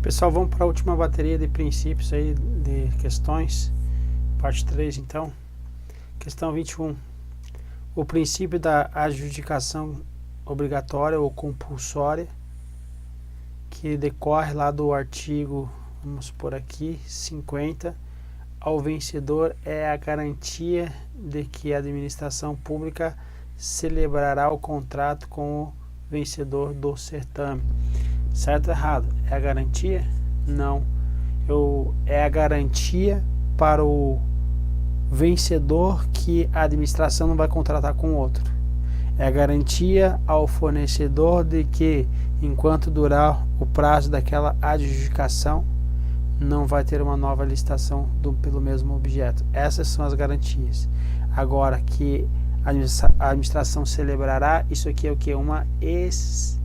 Pessoal, vamos para a última bateria de princípios aí, de questões, parte 3 então. Questão 21. O princípio da adjudicação obrigatória ou compulsória, que decorre lá do artigo, vamos por aqui, 50, ao vencedor é a garantia de que a administração pública celebrará o contrato com o vencedor do certame. Certo ou errado? É a garantia? Não. É a garantia para o vencedor que a administração não vai contratar com outro. É a garantia ao fornecedor de que, enquanto durar o prazo daquela adjudicação, não vai ter uma nova licitação pelo mesmo objeto. Essas são as garantias. Agora, que a administração celebrará, isso aqui é o que? Uma expectativa.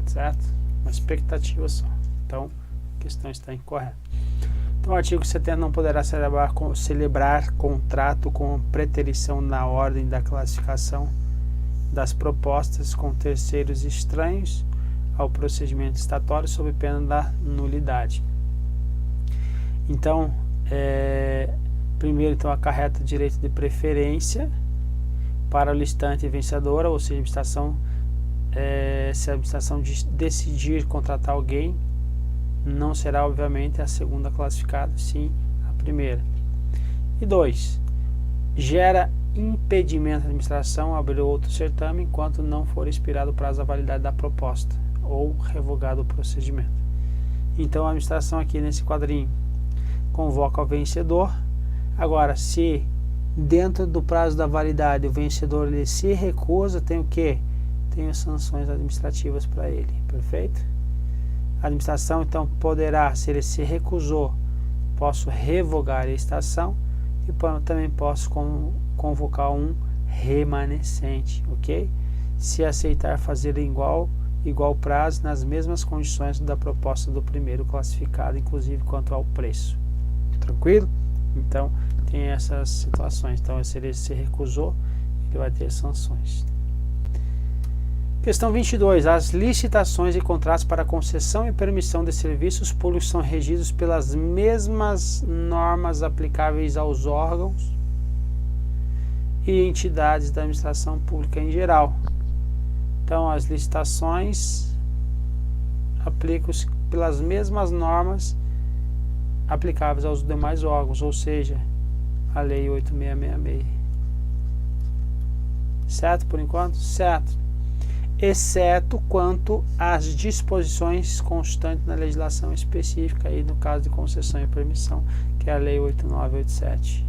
Certo? Uma expectativa só. Então, a questão está incorreta. Então, o artigo 70 não poderá celebrar contrato com preterição na ordem da classificação das propostas com terceiros estranhos ao procedimento licitatório sob pena da nulidade. Então, primeiro, então, acarreta direito de preferência para o licitante vencedora, ou seja, se a administração decidir contratar alguém, não será, obviamente, a segunda classificada, sim a primeira. E 2, gera impedimento da administração a abrir outro certame enquanto não for expirado o prazo da validade da proposta ou revogado o procedimento. Então, a administração aqui nesse quadrinho convoca o vencedor. Agora, se dentro do prazo da validade o vencedor ele se recusa, tem o quê? Tem as sanções administrativas para ele, perfeito? A administração então poderá, se ele se recusou, posso revogar a licitação e também posso convocar um remanescente, ok? Se aceitar fazer igual prazo nas mesmas condições da proposta do primeiro classificado, inclusive quanto ao preço. Tranquilo? Então, tem essas situações. Então, se ele se recusou, ele vai ter sanções. Questão 22. As licitações e contratos para concessão e permissão de serviços públicos são regidos pelas mesmas normas aplicáveis aos órgãos e entidades da administração pública em geral. Então, as licitações aplicam-se pelas mesmas normas aplicáveis aos demais órgãos, ou seja, a Lei 8666. Certo por enquanto? Certo. Exceto quanto às disposições constantes na legislação específica, aí no caso de concessão e permissão, que é a Lei 8987.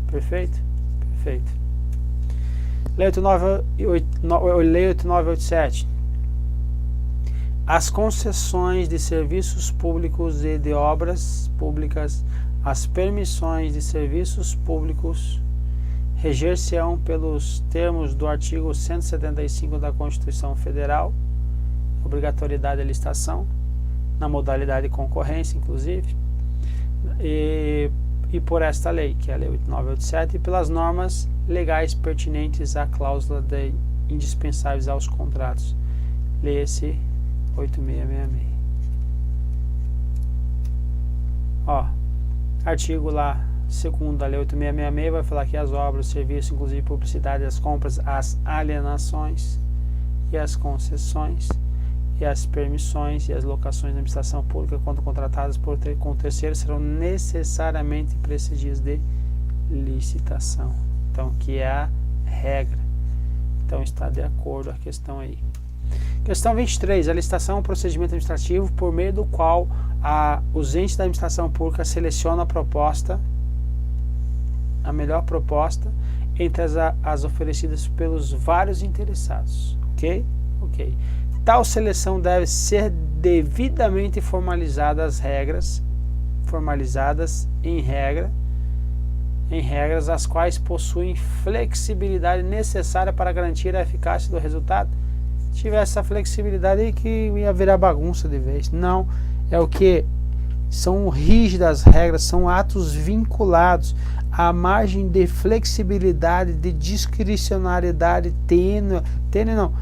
Perfeito? Perfeito. Lei 8987. As concessões de serviços públicos e de obras públicas, as permissões de serviços públicos, reger-se-ão pelos termos do artigo 175 da Constituição Federal, obrigatoriedade da licitação, na modalidade de concorrência, inclusive, e por esta lei, que é a Lei 8987, e pelas normas legais pertinentes à cláusula de indispensáveis aos contratos. Leia-se 8666. Ó, artigo lá, segundo a Lei 8666, vai falar que as obras, serviços, inclusive publicidade, as compras, as alienações e as concessões e as permissões e as locações da administração pública, quando contratadas com terceiros, serão necessariamente precedidas de licitação. Então, que é a regra. Então, está de acordo a questão aí. Questão 23. A licitação é um procedimento administrativo por meio do qual os entes da administração pública selecionam a proposta, a melhor proposta, entre as oferecidas pelos vários interessados. Ok? Ok. Tal seleção deve ser devidamente formalizadas em regras as quais possuem flexibilidade necessária para garantir a eficácia do resultado. Se tivesse essa flexibilidade aí que ia virar bagunça de vez. Não, é o que são rígidas as regras, são atos vinculados. A margem de flexibilidade, de discricionariedade tênue não,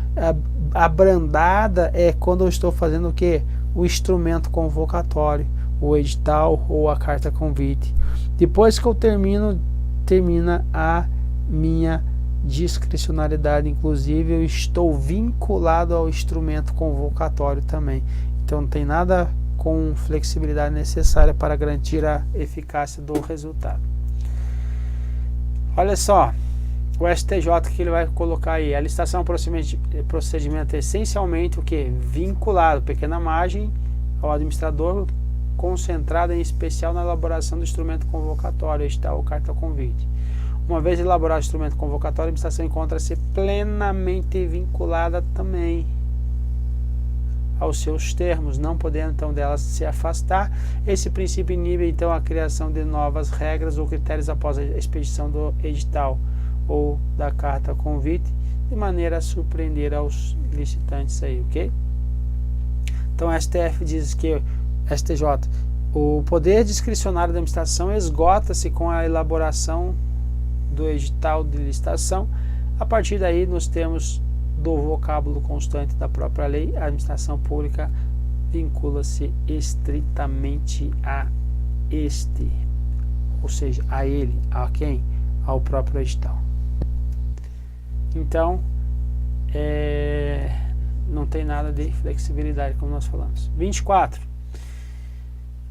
abrandada é quando eu estou fazendo o quê? O instrumento convocatório, o edital ou a carta convite. Depois que eu termina a minha discricionariedade, inclusive eu estou vinculado ao instrumento convocatório também. Então não tem nada com flexibilidade necessária para garantir a eficácia do resultado. Olha só, o STJ que ele vai colocar aí, a licitação é um procedimento essencialmente o que? Vinculado, pequena margem ao administrador, concentrada em especial na elaboração do instrumento convocatório, edital ou carta convite. Uma vez elaborado o instrumento convocatório, a administração encontra-se plenamente vinculada também aos seus termos, não podendo então delas se afastar. Esse princípio inibe então a criação de novas regras ou critérios após a expedição do edital ou da carta convite, de maneira a surpreender aos licitantes aí, ok? Então a STF diz que, STJ, o poder discricionário da administração esgota-se com a elaboração do edital de licitação. A partir daí, nos termos do vocábulo constante da própria lei, a administração pública vincula-se estritamente a este, ou seja, a ele, a quem? Ao próprio edital. Então, não tem nada de flexibilidade, como nós falamos. 24.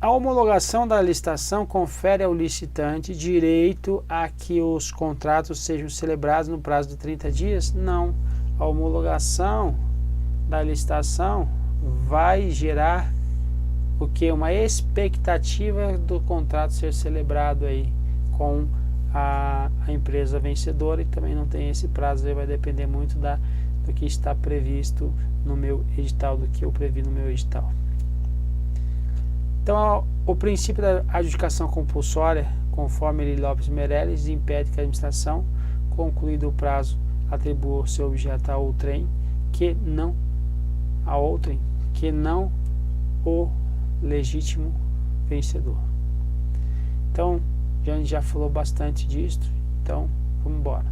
A homologação da licitação confere ao licitante direito a que os contratos sejam celebrados no prazo de 30 dias? Não. A homologação da licitação vai gerar o que? Uma expectativa do contrato ser celebrado aí com a empresa vencedora, e também não tem esse prazo, aí vai depender muito do que está previsto no meu edital, do que eu previ no meu edital. Então, o princípio da adjudicação compulsória, conforme Eli Lopes Meirelles, impede que a administração, concluído o prazo, atribua o seu objeto a outrem, que não o legítimo vencedor. Então, a gente já falou bastante disso, então vamos embora.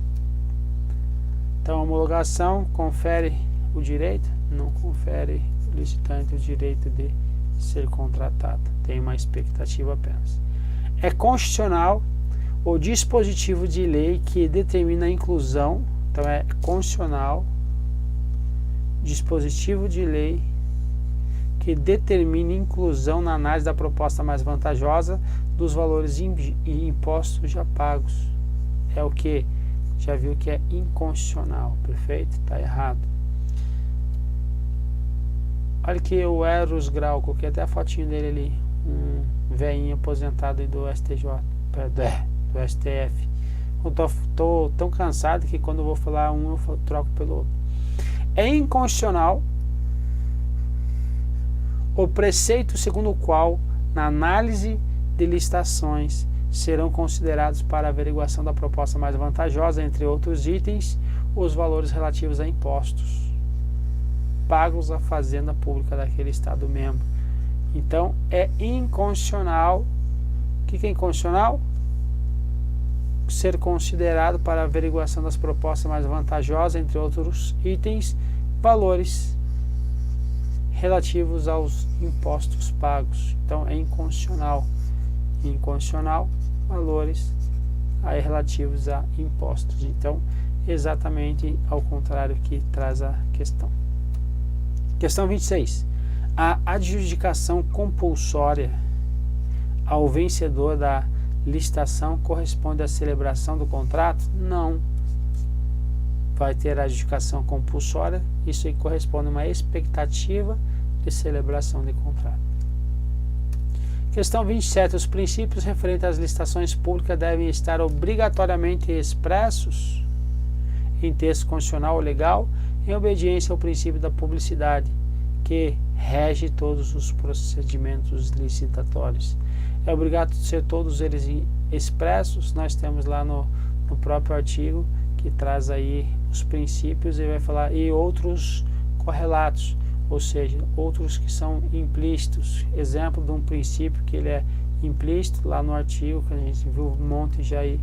Então, a homologação confere o direito? Não confere o licitante o direito de ser contratado, tem uma expectativa apenas. É constitucional o dispositivo de lei que determina a inclusão, então é constitucional, dispositivo de lei que determina inclusão na análise da proposta mais vantajosa dos valores e impostos já pagos. É o que? Já viu que é inconstitucional, perfeito? Está errado. Olha que o Eros Grau, coloquei até a fotinho dele ali, um velhinho aposentado do STJ, do STF. Eu tô tão cansado que quando eu vou falar um, eu troco pelo outro. É inconstitucional o preceito segundo o qual, na análise de licitações, serão considerados para a averiguação da proposta mais vantajosa, entre outros itens, os valores relativos a impostos pagos à fazenda pública daquele estado membro. Então é inconstitucional. O que é inconstitucional? Ser considerado para a averiguação das propostas mais vantajosas, entre outros itens, valores relativos aos impostos pagos. Então é inconstitucional. Inconstitucional, valores aí relativos a impostos. Então, exatamente ao contrário que traz a questão. Questão 26. A adjudicação compulsória ao vencedor da licitação corresponde à celebração do contrato? Não. Vai ter a adjudicação compulsória, isso aí corresponde a uma expectativa de celebração de contrato. Questão 27. Os princípios referentes às licitações públicas devem estar obrigatoriamente expressos em texto constitucional ou legal, em obediência ao princípio da publicidade, que rege todos os procedimentos licitatórios. É obrigado a ser todos eles expressos. Nós temos lá no próprio artigo que traz aí os princípios e vai falar e outros correlatos. ou seja, outros que são implícitos. Exemplo de um princípio que ele é implícito lá no artigo, que a gente viu um monte já aí,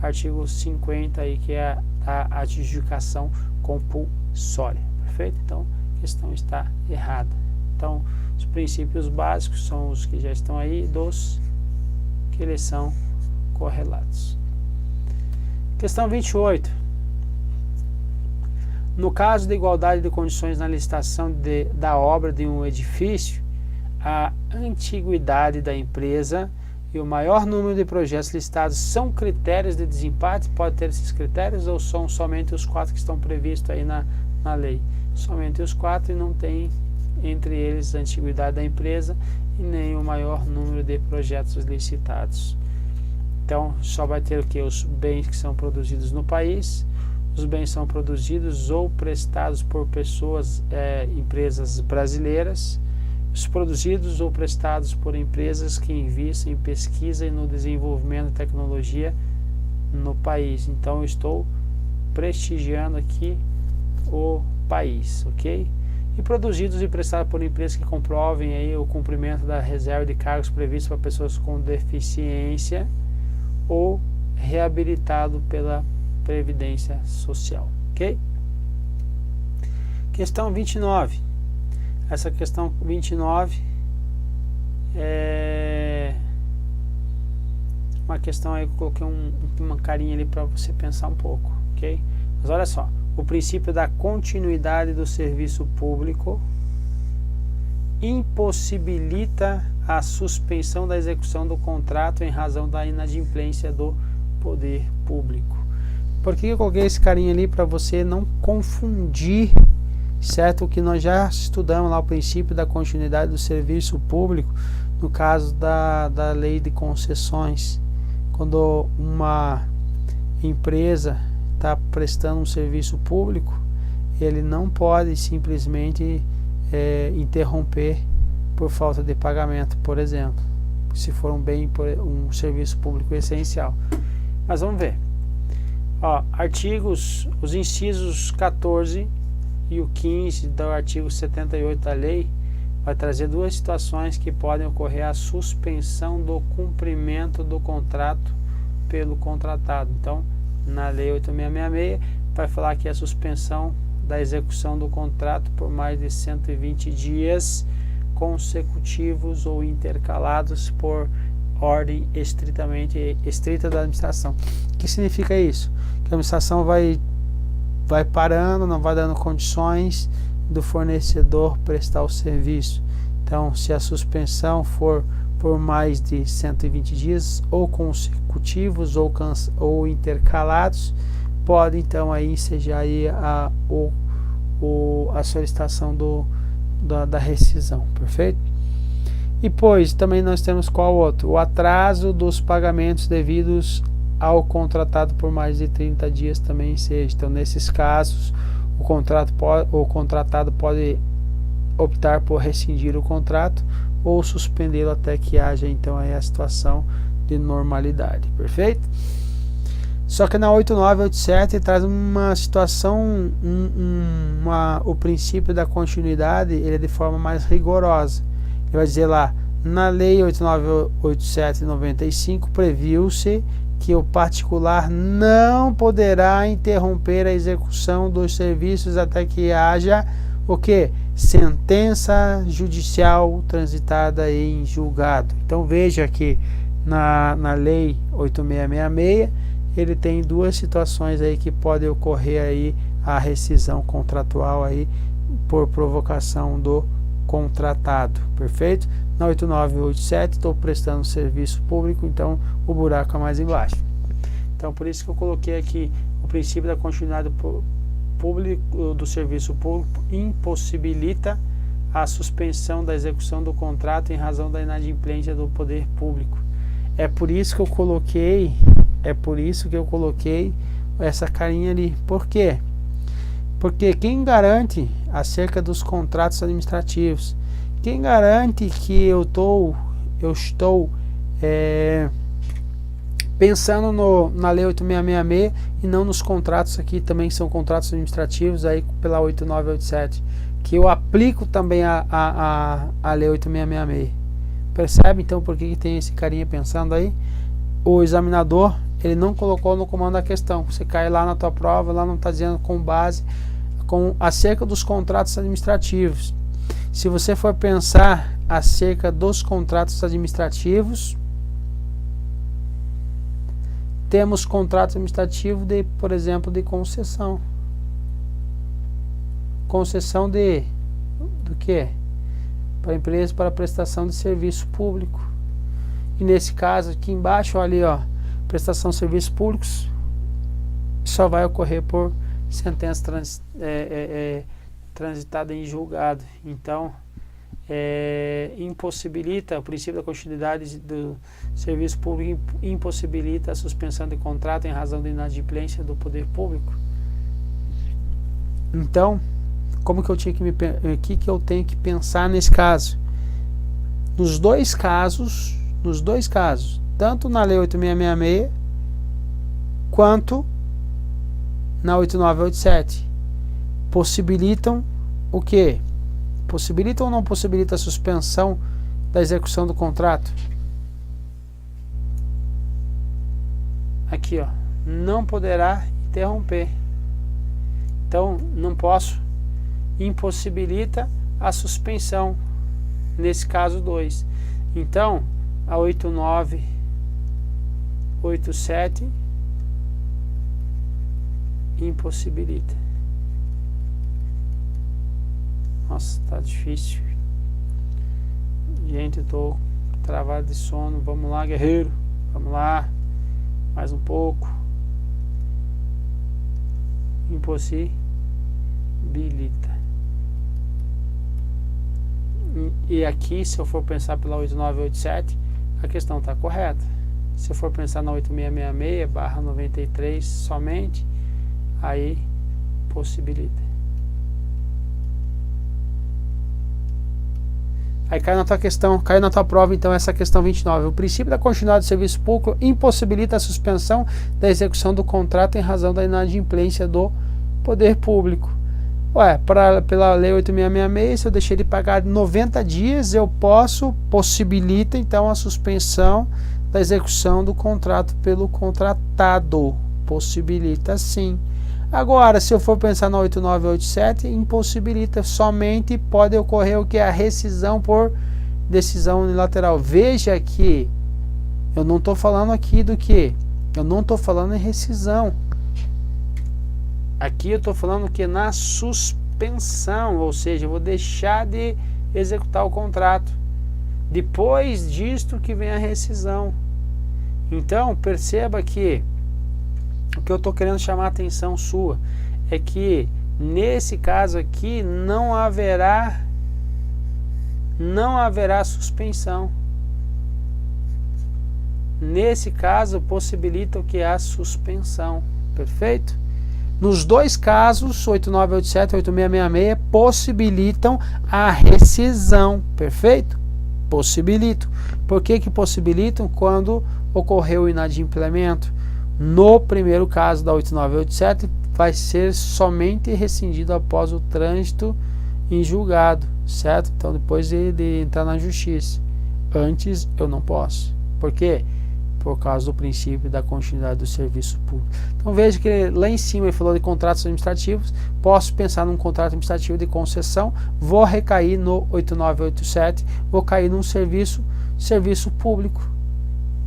artigo 50 aí, que é a adjudicação compulsória, perfeito? Então, a questão está errada. Então, os princípios básicos são os que já estão aí, dos que eles são correlatos. Questão 28. No caso de igualdade de condições na licitação da obra de um edifício, a antiguidade da empresa e o maior número de projetos listados são critérios de desempate? Pode ter esses critérios ou são somente os 4 que estão previstos aí na lei? Somente os 4 e não tem entre eles a antiguidade da empresa e nem o maior número de projetos licitados. Então, só vai ter o que? Os bens que são produzidos no país. Os bens são produzidos ou prestados por pessoas, empresas brasileiras. Os produzidos ou prestados por empresas que investem em pesquisa e no desenvolvimento de tecnologia no país. Então, eu estou prestigiando aqui o país, ok? E produzidos e prestados por empresas que comprovem aí o cumprimento da reserva de cargos previstos para pessoas com deficiência ou reabilitado pela Previdência Social, ok? Questão 29. Essa questão 29 é uma questão aí que eu coloquei uma carinha ali para você pensar um pouco, ok? Mas olha só, o princípio da continuidade do serviço público impossibilita a suspensão da execução do contrato em razão da inadimplência do poder público. Por que eu coloquei esse carinha ali? Para você não confundir, certo? O que nós já estudamos lá, o princípio da continuidade do serviço público, no caso da lei de concessões. Quando uma empresa está prestando um serviço público, ele não pode simplesmente interromper por falta de pagamento, por exemplo, se for um serviço público essencial. Mas vamos ver. Ó, os incisos 14 e o 15 do artigo 78 da lei vai trazer duas situações que podem ocorrer: a suspensão do cumprimento do contrato pelo contratado. Então, na lei 8666 vai falar que a suspensão da execução do contrato por mais de 120 dias consecutivos ou intercalados por ordem estrita da administração. O que significa isso? Que a administração vai parando, não vai dando condições do fornecedor prestar o serviço. Então, se a suspensão for por mais de 120 dias, ou consecutivos ou intercalados, pode então aí ensejar aí a solicitação da rescisão, perfeito? E pois também nós temos qual outro? O atraso dos pagamentos devidos ao contratado por mais de 30 dias também seja. Então, nesses casos, o contratado pode optar por rescindir o contrato ou suspendê-lo até que haja então aí a situação de normalidade, perfeito? Só que na 8987 traz uma situação, o princípio da continuidade, ele é de forma mais rigorosa. Ele vai dizer lá, na lei 8987/95 previu-se que o particular não poderá interromper a execução dos serviços até que haja o que? Sentença judicial transitada em julgado. Então veja que na lei 8666 ele tem duas situações aí que pode ocorrer aí a rescisão contratual aí por provocação do contratado, perfeito? Na 8987 estou prestando serviço público, então o buraco é mais embaixo. Então por isso que eu coloquei aqui o princípio da continuidade do serviço público impossibilita a suspensão da execução do contrato em razão da inadimplência do poder público. É por isso que eu coloquei essa carinha ali. Por quê? Porque quem garante acerca dos contratos administrativos, quem garante que eu estou pensando na lei 8666 e não nos contratos aqui também, que são contratos administrativos aí pela 8987. que eu aplico também a Lei 8666. Percebe então por que tem esse carinha pensando aí? O examinador, ele não colocou no comando a questão. Você cai lá na tua prova, lá não está dizendo com base acerca dos contratos administrativos. Se você for pensar acerca dos contratos administrativos, temos contrato administrativo de, por exemplo, de concessão. Concessão do que? Para empresa para prestação de serviço público. E nesse caso aqui embaixo, olha ali, ó, prestação de serviços públicos só vai ocorrer por sentença transitada em julgado. Então, impossibilita, o princípio da continuidade do serviço público impossibilita a suspensão de contrato em razão da inadimplência do poder público. Então, como que eu tinha que eu tenho que pensar nesse caso? Nos dois casos, tanto na Lei 8666 quanto na 8987, possibilitam o quê? Possibilita ou não possibilita a suspensão da execução do contrato? Aqui, ó, não poderá interromper. Então, não posso. Impossibilita a suspensão, nesse caso 2. Então, a 8987 impossibilita. Nossa, tá difícil. Gente, eu tô travado de sono. Vamos lá, guerreiro. Vamos lá. Mais um pouco. Impossibilita. E aqui, se eu for pensar pela 8987, a questão está correta. Se eu for pensar na 8666/93 somente, aí possibilita. Aí cai na tua questão, cai na tua prova, então, essa questão 29. O princípio da continuidade do serviço público impossibilita a suspensão da execução do contrato em razão da inadimplência do poder público. Ué, pela Lei 8666, se eu deixei de pagar 90 dias, possibilita então a suspensão da execução do contrato pelo contratado. Possibilita sim. Agora, se eu for pensar na 8987, impossibilita, somente pode ocorrer o que é a rescisão por decisão unilateral. Veja que eu não estou falando aqui do que? Eu não estou falando em rescisão. Aqui eu estou falando que na suspensão, ou seja, eu vou deixar de executar o contrato. Depois disto que vem a rescisão. Então, perceba que o que eu estou querendo chamar a atenção sua é que nesse caso aqui não haverá suspensão. Nesse caso possibilita o que é a suspensão. Perfeito? Nos dois casos, 8987 e 8666, possibilitam a rescisão. Perfeito? Possibilitam. Por que possibilitam? Quando ocorreu o inadimplemento. No primeiro caso da 8987, vai ser somente rescindido após o trânsito em julgado, certo? Então, depois de entrar na justiça. Antes, eu não posso. Por quê? Por causa do princípio da continuidade do serviço público. Então, veja que lá em cima ele falou de contratos administrativos. Posso pensar num contrato administrativo de concessão, vou recair no 8987, vou cair num serviço público.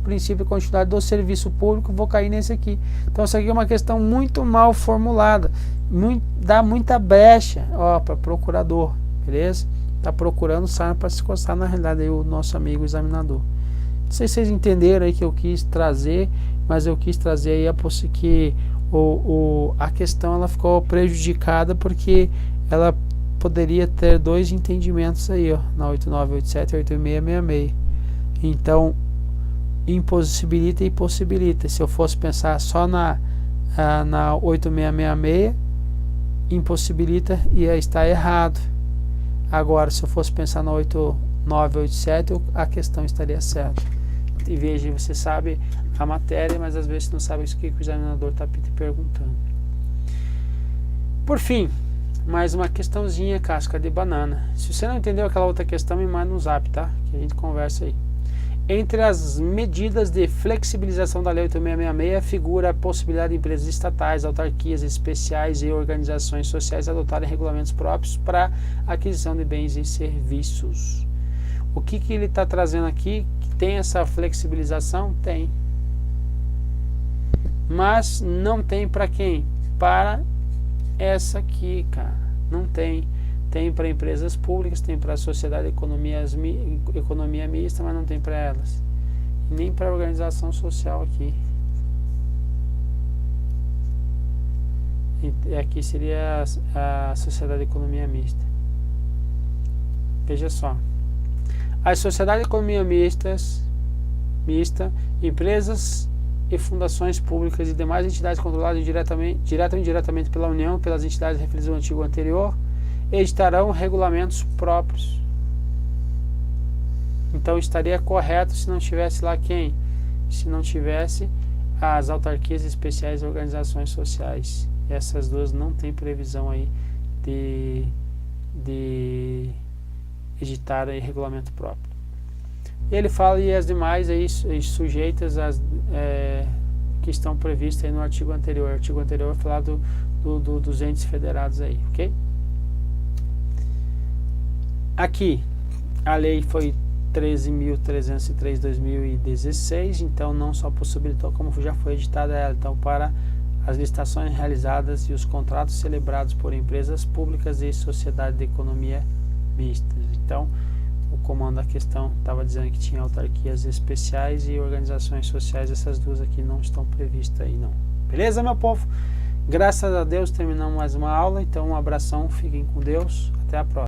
Princípio de continuidade do serviço público, vou cair nesse aqui. Então, isso aqui é uma questão muito mal formulada, dá muita brecha para procurador, beleza? Está procurando sarna para se coçar, na realidade, aí, o nosso amigo examinador. Não sei se vocês entenderam aí que eu quis trazer, mas eu quis trazer aí que a questão ela ficou prejudicada porque ela poderia ter dois entendimentos aí, ó, na 8987 e 8666. Então, impossibilita e possibilita. Se eu fosse pensar só na 8666, impossibilita ia estar errado. Agora, se eu fosse pensar na 8987, a questão estaria certa. E veja, você sabe a matéria, mas às vezes não sabe isso que o examinador está te perguntando. Por fim, Mais uma questãozinha, casca de banana. Se você não entendeu aquela outra questão, me manda um zap, tá? Que a gente conversa aí. Entre as medidas de flexibilização da Lei 8.666 figura a possibilidade de empresas estatais, autarquias especiais e organizações sociais adotarem regulamentos próprios para aquisição de bens e serviços. O que ele está trazendo aqui? Que tem essa flexibilização? Tem. Mas não tem para quem? Para essa aqui, cara. Não tem. Tem para empresas públicas, tem para a sociedade economia mista, mas não tem para elas. E nem para a organização social aqui. E aqui seria a sociedade economia mista. Veja só. As sociedades de economia mista, empresas e fundações públicas e demais entidades controladas direta ou indiretamente pela União, pelas entidades referidas no artigo anterior, editarão regulamentos próprios. Então estaria correto se não tivesse lá quem? Se não tivesse as autarquias especiais e organizações sociais. Essas duas não tem previsão aí de editar aí regulamento próprio. Ele fala e as demais aí sujeitas às que estão previstas aí no artigo anterior. O artigo anterior vai falar dos entes federados aí, ok? Aqui, a lei foi 13.303/2016, então não só possibilitou, como já foi editada ela, então para as licitações realizadas e os contratos celebrados por empresas públicas e sociedade de economia mista. Então, o comando da questão estava dizendo que tinha autarquias especiais e organizações sociais, essas duas aqui não estão previstas aí não. Beleza, meu povo? Graças a Deus terminamos mais uma aula, então um abração, fiquem com Deus, até a próxima.